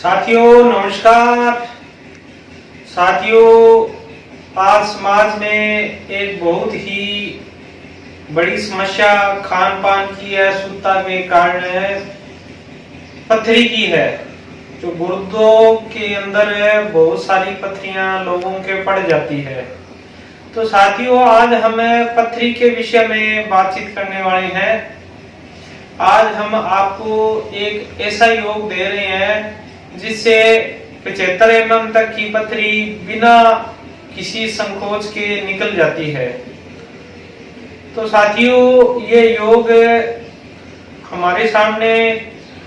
साथियों नमस्कार। साथियों, आज समाज में एक बहुत ही बड़ी समस्या खान पान की अशुद्धता के कारण पथरी की है। जो गुर्दों के अंदर बहुत सारी पथरियां लोगों के पड़ जाती है। तो साथियों, आज हम पथरी के विषय में बातचीत करने वाले हैं। आज हम आपको एक ऐसा योग दे रहे हैं जिससे 75 mm तक की पथरी बिना किसी संकोच के निकल जाती है। तो साथियों, ये योग हमारे सामने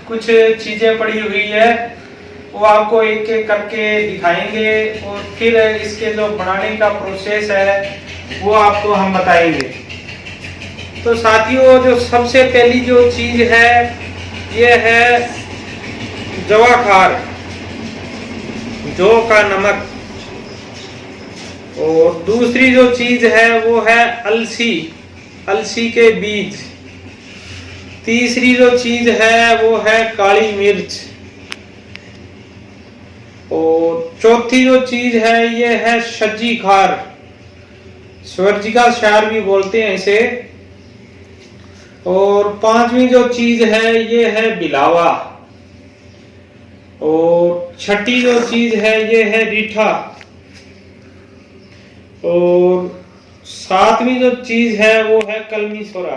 कुछ चीजें पड़ी हुई है, वो आपको एक एक करके दिखाएंगे और फिर इसके जो बनाने का प्रोसेस है वो आपको हम बताएंगे। तो साथियों, जो सबसे पहली जो चीज है ये है जवाखार, जौ का नमक। और दूसरी जो चीज है वो है अलसी, अलसी के बीज। तीसरी जो चीज है वो है काली मिर्च। और चौथी जो चीज है ये है सज्जी खार, स्वर्जिका क्षार भी बोलते हैं इसे। और पांचवी जो चीज है ये है बिलावा। और छठी जो चीज है ये है रीठा। और सातवीं जो चीज है वो है कलमी सोरा,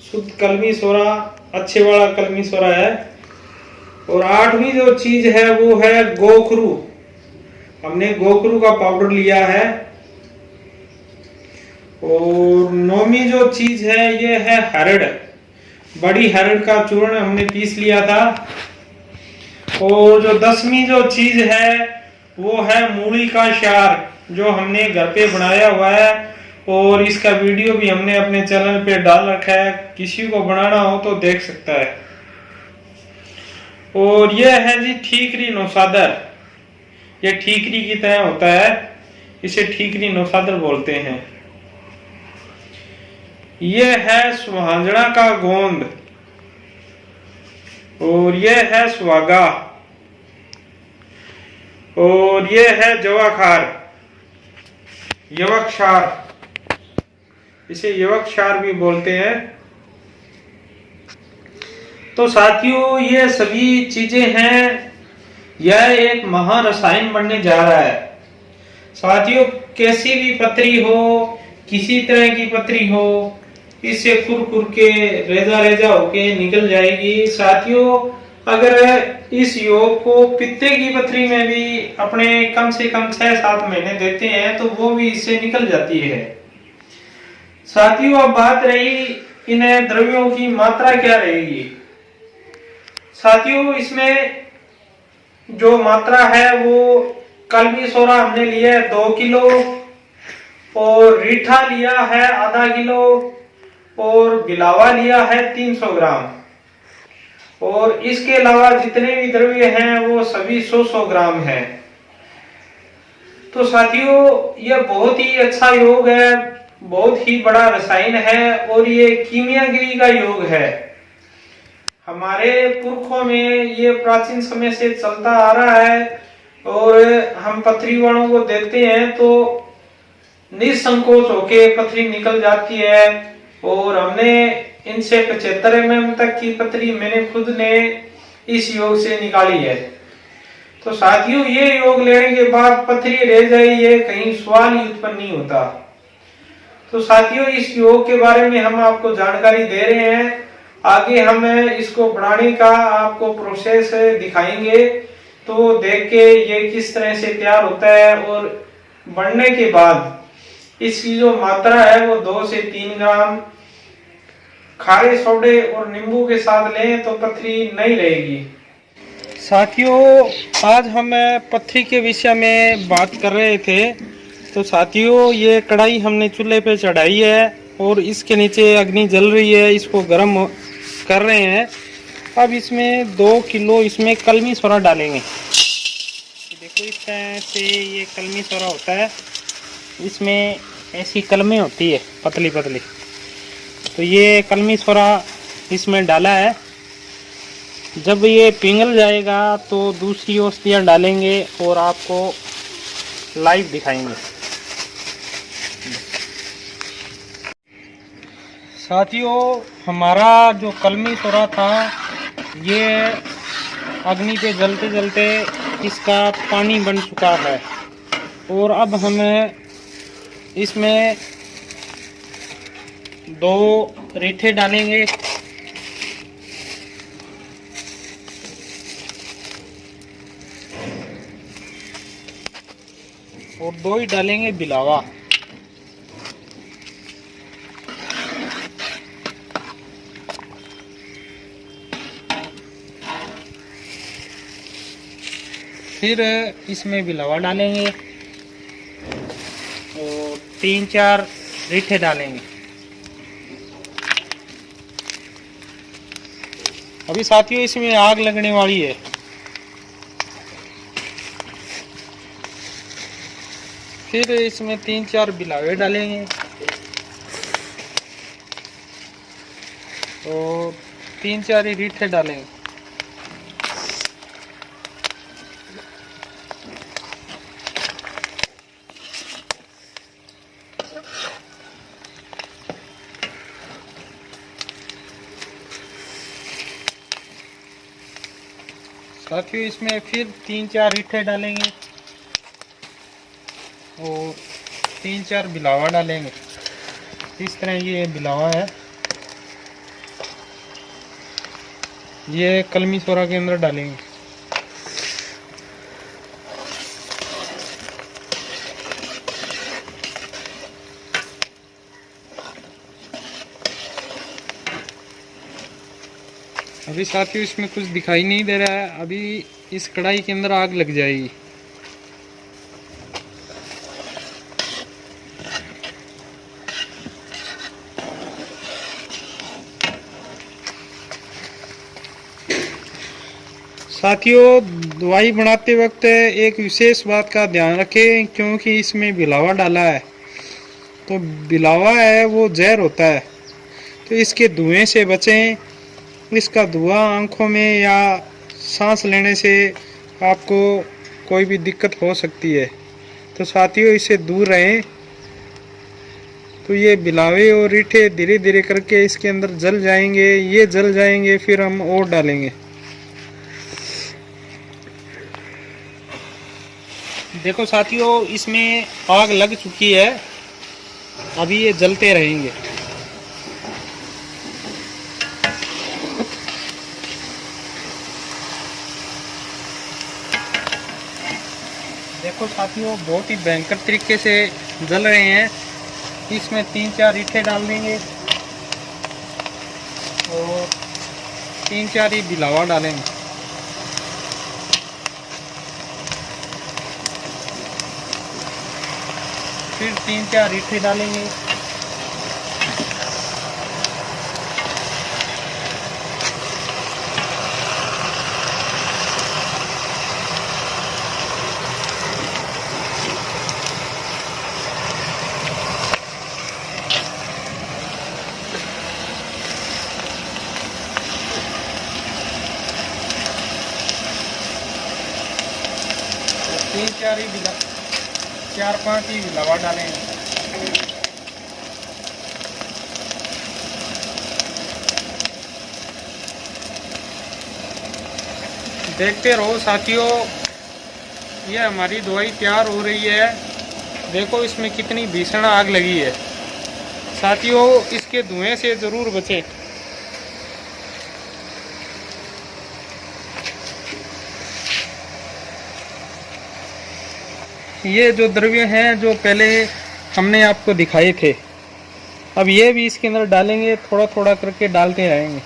शुद्ध कलमी सोरा, अच्छे वाला कलमी सोरा है। और आठवीं जो चीज है वो है गोखरू, हमने गोखरू का पाउडर लिया है। और नौवीं जो चीज है ये है हरड़, बड़ी हरड़ का चूर्ण हमने पीस लिया था। और जो 10वीं जो चीज है वो है मूली का क्षार, जो हमने घर पे बनाया हुआ है और इसका वीडियो भी हमने अपने चैनल पे डाल रखा है, किसी को बनाना हो तो देख सकता है। और यह है जी ठीकरी नौसादर, ये ठीकरी की तरह होता है, इसे ठीकरी नौसादर बोलते हैं। यह है सुहांजना का गोंद। और यह है सुहागा। और यह है जवाखार, यवक्षार, इसे यवक्षार भी बोलते हैं। तो साथियों, ये सभी चीजें हैं, यह एक महारसायन बनने जा रहा है। साथियों, कैसी भी पथरी हो, किसी तरह की पथरी हो, इससे खुर के रेजा रेजा होके निकल जाएगी। साथियों, अगर इस योग को पित्ते की पथरी में भी अपने कम से कम 6-7 महीने देते हैं तो वो भी इससे निकल जाती है। साथियों, अब बात रही इन द्रव्यों की मात्रा क्या रहेगी। साथियों, इसमें जो मात्रा है वो कलमी सोरा हमने लिया है 2 किलो, और रीठा लिया है आधा किलो, और बिलावा लिया है 300 ग्राम। और इसके अलावा जितने भी द्रव्य हैं वो सभी 100-100 ग्राम है। तो साथियों, यह बहुत ही अच्छा योग है, बहुत ही बड़ा रसायन है और ये कीमियागिरी का योग है। हमारे पुरखों में ये प्राचीन समय से चलता आ रहा है और हम पथरी वालों को देते हैं तो निसंकोच होके पथरी निकल जाती है। और हमने इनसे 75 mm तक की पथरी मैंने खुद ने इस योग से निकाली है। तो साथियों, ये योग लेने के बाद पथरी रह जाए ये कहीं सवाल ही उत्पन्न नहीं होता। तो साथियों, इस योग के बारे में हम आपको जानकारी दे रहे हैं, आगे हम इसको बनाने का आपको प्रोसेस दिखाएंगे। तो देख के ये किस तरह से तैयार होता है, और बनने के बाद इसकी जो मात्रा है वो 2 से 3 ग्राम खारे सोडे और नींबू के साथ लें तो पथरी नहीं रहेगी। साथियों, आज हम पथरी के विषय में बात कर रहे थे। तो साथियों, ये कढ़ाई हमने चूल्हे पे चढ़ाई है और इसके नीचे अग्नि जल रही है, इसको गर्म कर रहे हैं। अब इसमें 2 किलो इसमें कलमी सोरा डालेंगे। देखो, इस तरह से ये कलमी सोरा होता है, इसमें ऐसी कलमें होती है पतली पतली। तो ये कलमी सोरा इसमें डाला है जब ये पिघल जाएगा तो दूसरी औषधियाँ डालेंगे और आपको लाइव दिखाएंगे। साथियों, हमारा जो कलमी सोरा था ये अग्नि पे जलते जलते इसका पानी बन चुका है और अब हमें इसमें 2 रीठे डालेंगे और 2 ही डालेंगे बिलावा। फिर इसमें बिलावा डालेंगे और 3-4 रीठे डालेंगे। अभी साथियों इसमें आग लगने वाली है। फिर इसमें 3-4 बिलावे डालेंगे और 3-4 ही रीठे डालेंगे। साथियों इसमें फिर 3-4 रीठे डालेंगे और 3-4 बिलावा डालेंगे। इस तरह ये बिलावा है, ये कलमी सोरा के अंदर डालेंगे। अभी साथियों इसमें कुछ दिखाई नहीं दे रहा है, अभी इस कढ़ाई के अंदर आग लग जाएगी। साथियों, दवाई बनाते वक्त एक विशेष बात का ध्यान रखें, क्योंकि इसमें बिलावा डाला है तो बिलावा है वो जहर होता है, तो इसके धुएं से बचें। इसका धुआं आंखों में या सांस लेने से आपको कोई भी दिक्कत हो सकती है, तो साथियों इससे दूर रहें। तो ये बिलावे और रीठे धीरे धीरे करके इसके अंदर जल जाएंगे, ये जल जाएंगे, फिर हम और डालेंगे। देखो साथियों इसमें आग लग चुकी है, अभी ये जलते रहेंगे। देखो साथियों बहुत ही भयंकर तरीके से जल रहे हैं। इसमें 3-4 रीठे डाल देंगे और 3-4 ही बिलावा डालेंगे। फिर 3-4 रीठे डालेंगे। तीन चार ही 4-5 ही बिलावा डालेंगे। देखते रहो साथियों, ये हमारी दवाई तैयार हो रही है। देखो इसमें कितनी भीषण आग लगी है। साथियों इसके धुएं से ज़रूर बचें। ये जो द्रव्य हैं जो पहले हमने आपको दिखाए थे, अब ये भी इसके अंदर डालेंगे, थोड़ा थोड़ा करके डालते रहेंगे।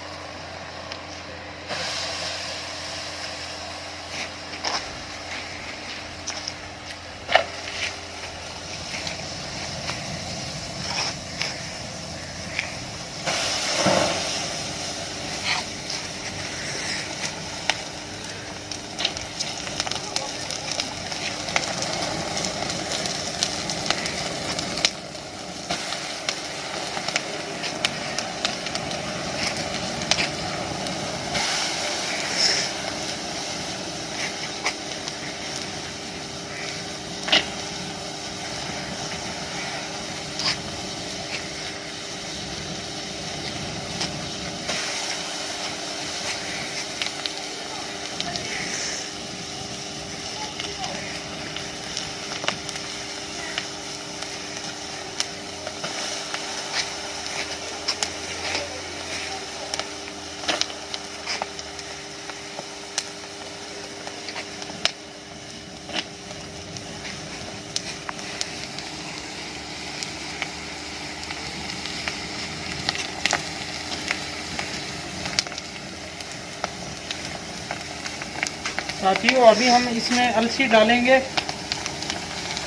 साथियों अभी हम इसमें अलसी डालेंगे।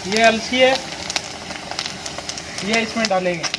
ये अलसी है, ये इसमें डालेंगे।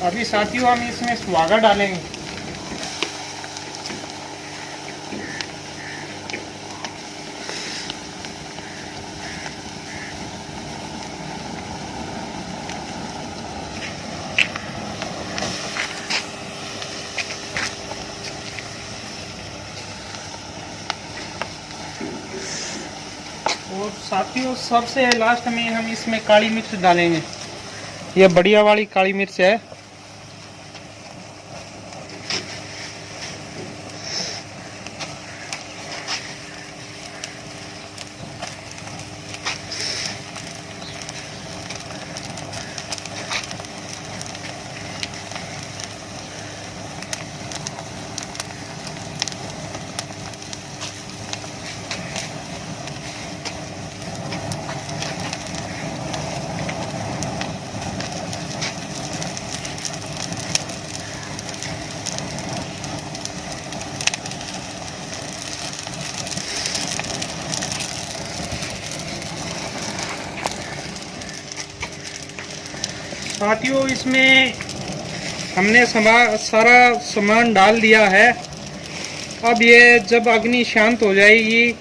अभी साथियों हम इसमें सुहागा डालेंगे। और साथियों सबसे लास्ट में हम इसमें काली मिर्च डालेंगे। ये बढ़िया वाली काली मिर्च है। साथियों इसमें हमने सारा सामान डाल दिया है। अब ये जब अग्नि शांत हो जाएगी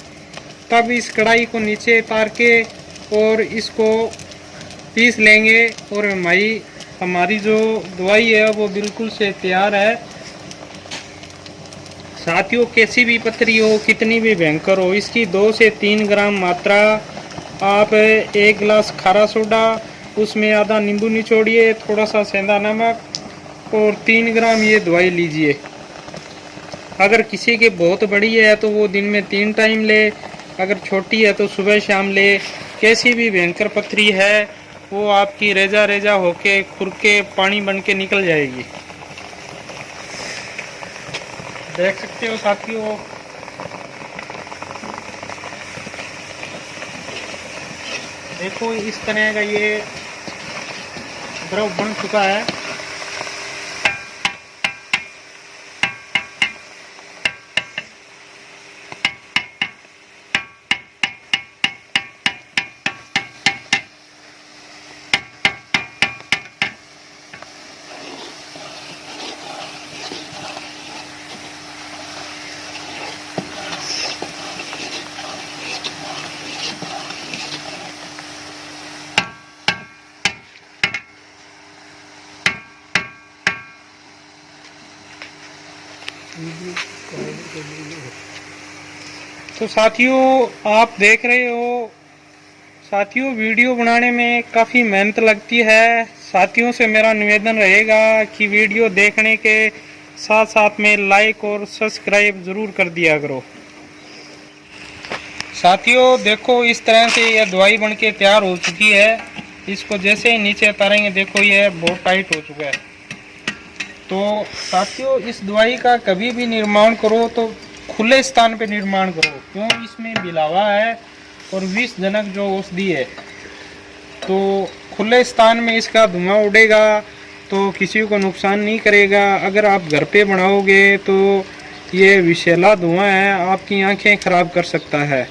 तब इस कढ़ाई को नीचे उतार के और इसको पीस लेंगे और हमारी जो दवाई है वो बिल्कुल से तैयार है। साथियों कैसी भी पथरी हो, कितनी भी भयंकर हो, इसकी 2 से 3 ग्राम मात्रा आप 1 गिलास खारा सोडा, उसमें आधा नींबू निचोड़िए, थोड़ा सा सेंधा नमक और 3 ग्राम ये दवाई लीजिए। अगर किसी के बहुत बड़ी है तो वो दिन में 3 टाइम ले, अगर छोटी है तो सुबह शाम ले। कैसी भी भयंकर पथरी है वो आपकी रेजा रेजा होके खुर के पानी बन के निकल जाएगी। देख सकते हो साथियों, देखो इस तरह का ये द्रव बन चुका है। तो साथियों आप देख रहे हो, साथियों वीडियो बनाने में काफ़ी मेहनत लगती है। साथियों से मेरा निवेदन रहेगा कि वीडियो देखने के साथ साथ में लाइक और सब्सक्राइब ज़रूर कर दिया करो। साथियों देखो इस तरह से यह दवाई बनके तैयार हो चुकी है। इसको जैसे ही नीचे उतारेंगे देखो यह बहुत टाइट हो चुका है। तो साथियों इस दवाई का कभी भी निर्माण करो तो खुले स्थान पे निर्माण करो, क्यों इसमें बिलावा है और विषजनक जो औषधि है। तो खुले स्थान में इसका धुआं उड़ेगा तो किसी को नुकसान नहीं करेगा। अगर आप घर पे बनाओगे तो ये विषैला धुआं है, आपकी आंखें खराब कर सकता है।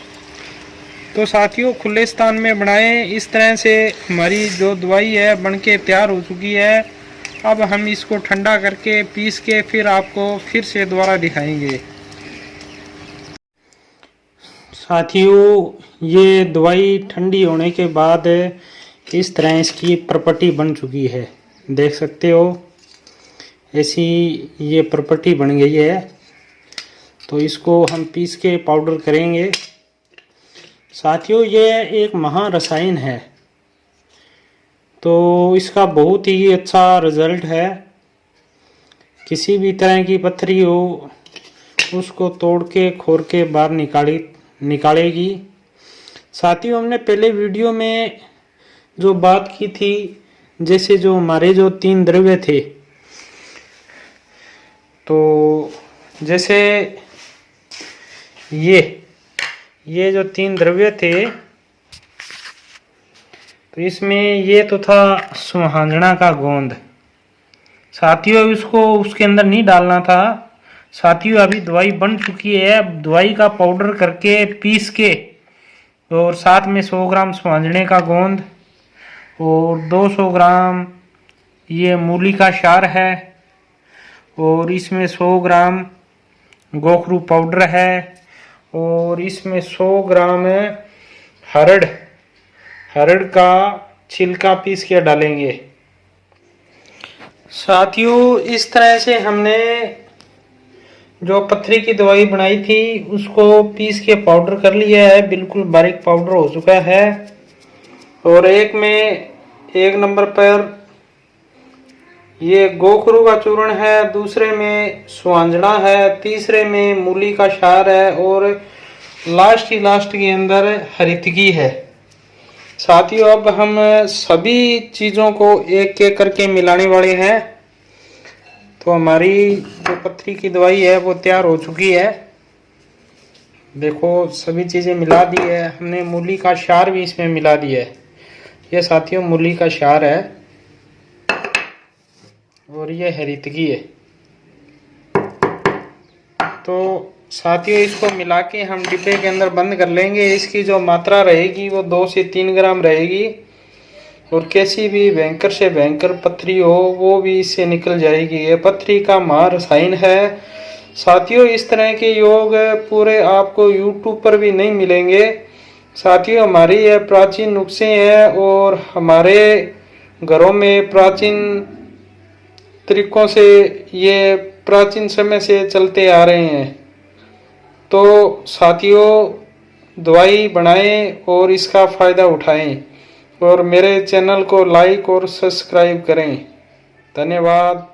तो साथियों खुले स्थान में बनाएं। इस तरह से हमारी जो दवाई है बनके तैयार हो चुकी है। अब हम इसको ठंडा करके पीस के फिर आपको फिर से दोबारा दिखाएंगे। साथियों ये दवाई ठंडी होने के बाद इस तरह इसकी प्रॉपर्टी बन चुकी है। देख सकते हो ऐसी ये प्रॉपर्टी बन गई है। तो इसको हम पीस के पाउडर करेंगे। साथियों ये एक महारसायन है, तो इसका बहुत ही अच्छा रिजल्ट है। किसी भी तरह की पत्थरी हो उसको तोड़ के खोर के बाहर निकालेगी। साथियों हमने पहले वीडियो में जो बात की थी, जैसे जो हमारे जो 3 द्रव्य थे, तो जैसे ये जो 3 द्रव्य थे, तो इसमें ये तो था सुहांजना का गोंद। साथियों इसको उसके अंदर नहीं डालना था। साथियों अभी दवाई बन चुकी है। अब दवाई का पाउडर करके पीस के, और साथ में 100 ग्राम सुहांजने का गोंद और 200 ग्राम ये मूली का क्षार है, और इसमें 100 ग्राम गोखरू पाउडर है, और इसमें 100 ग्राम हरड़ का छिलका पीस के डालेंगे। साथियों इस तरह से हमने जो पथरी की दवाई बनाई थी उसको पीस के पाउडर कर लिया है। बिल्कुल बारीक पाउडर हो चुका है। और एक नंबर पर ये गोखरू का चूर्ण है, दूसरे में सुहांजना है, तीसरे में मूली का क्षार है, और लास्ट के अंदर हरितकी है। साथियों अब हम सभी चीज़ों को एक एक करके मिलाने वाले हैं। तो हमारी जो पथरी की दवाई है वो तैयार हो चुकी है। देखो सभी चीज़ें मिला दी है हमने। मूली का क्षार भी इसमें मिला दिया है। ये साथियों मूली का क्षार है, और ये हरितकी है। तो साथियों इसको मिला के हम डिब्बे के अंदर बंद कर लेंगे। इसकी जो मात्रा रहेगी वो 2 से 3 ग्राम रहेगी, और कैसी भी भयंकर से भयंकर पथरी हो वो भी इससे निकल जाएगी। ये पथरी का महारसायन है। साथियों इस तरह के योग पूरे आपको YouTube पर भी नहीं मिलेंगे। साथियों हमारी ये प्राचीन नुस्खे हैं, और हमारे घरों में प्राचीन तरीकों से ये प्राचीन समय से चलते आ रहे हैं। तो साथियों दवाई बनाएं और इसका फ़ायदा उठाएं, और मेरे चैनल को लाइक और सब्सक्राइब करें। धन्यवाद।